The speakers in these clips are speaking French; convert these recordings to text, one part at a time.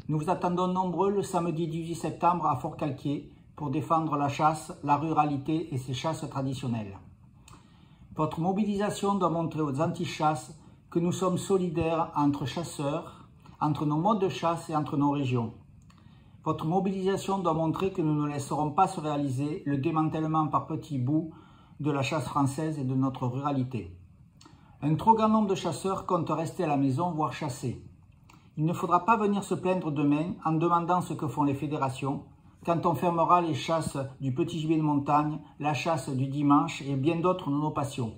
Nous vous attendons nombreux le samedi 18 septembre à Forcalquier pour défendre la chasse, la ruralité et ses chasses traditionnelles. Votre mobilisation doit montrer aux anti-chasses que nous sommes solidaires entre chasseurs, entre nos modes de chasse et entre nos régions. Votre mobilisation doit montrer que nous ne laisserons pas se réaliser le démantèlement par petits bouts de la chasse française et de notre ruralité. Un trop grand nombre de chasseurs comptent rester à la maison, voire chasser. Il ne faudra pas venir se plaindre demain en demandant ce que font les fédérations, quand on fermera les chasses du petit gibier de montagne, la chasse du dimanche et bien d'autres de nos passions.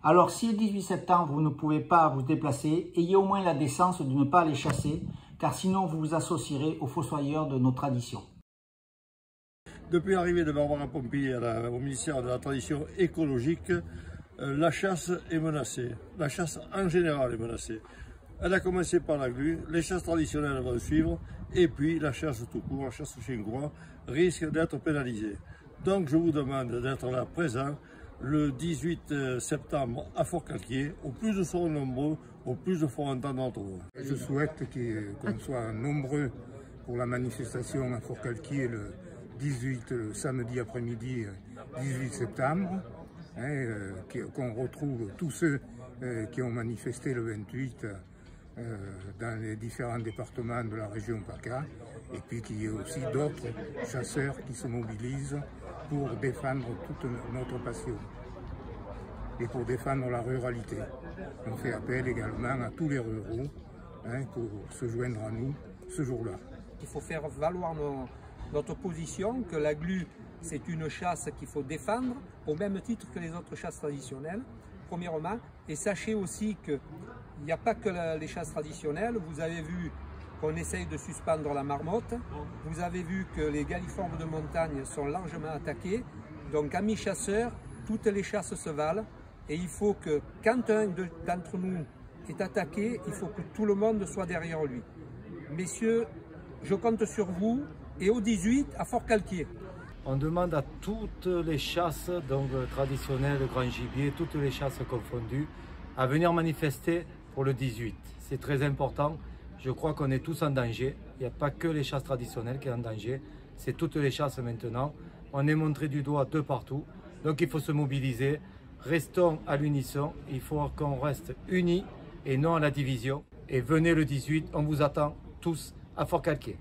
Alors si le 18 septembre vous ne pouvez pas vous déplacer, ayez au moins la décence de ne pas aller chasser, car sinon vous vous associerez aux fossoyeurs de nos traditions. Depuis l'arrivée de Barbara Pompili au ministère de la Transition écologique, la chasse est menacée. La chasse en général est menacée. Elle a commencé par la glu, les chasses traditionnelles vont suivre, et puis la chasse tout court, la chasse au chien gros, risque d'être pénalisée. Donc je vous demande d'être là présent le 18 septembre à Forcalquier. Au plus nous serons nombreux, au plus nous ferons entendre notre voix. Je souhaite qu'on soit nombreux pour la manifestation à Forcalquier le 18 samedi après-midi 18 septembre, qu'on retrouve tous ceux qui ont manifesté le 28 dans les différents départements de la région PACA, et puis qu'il y ait aussi d'autres chasseurs qui se mobilisent pour défendre toute notre passion et pour défendre la ruralité. On fait appel également à tous les ruraux pour se joindre à nous ce jour-là. Il faut faire valoir notre position, que la glu c'est une chasse qu'il faut défendre au même titre que les autres chasses traditionnelles, premièrement. Et sachez aussi qu'il n'y a pas que les chasses traditionnelles. Vous avez vu qu'on essaye de suspendre la marmotte. Vous avez vu que les galliformes de montagne sont largement attaqués. Donc, amis chasseurs, toutes les chasses se valent. Et il faut que, quand un d'entre nous est attaqué, il faut que tout le monde soit derrière lui. Messieurs, je compte sur vous. Et au 18, à Forcalquier. On demande à toutes les chasses donc traditionnelles, grand gibier, toutes les chasses confondues, à venir manifester pour le 18. C'est très important. Je crois qu'on est tous en danger. Il n'y a pas que les chasses traditionnelles qui sont en danger. C'est toutes les chasses maintenant. On est montré du doigt de partout. Donc il faut se mobiliser. Restons à l'unisson. Il faut qu'on reste unis et non à la division. Et venez le 18. On vous attend tous à Forcalquier.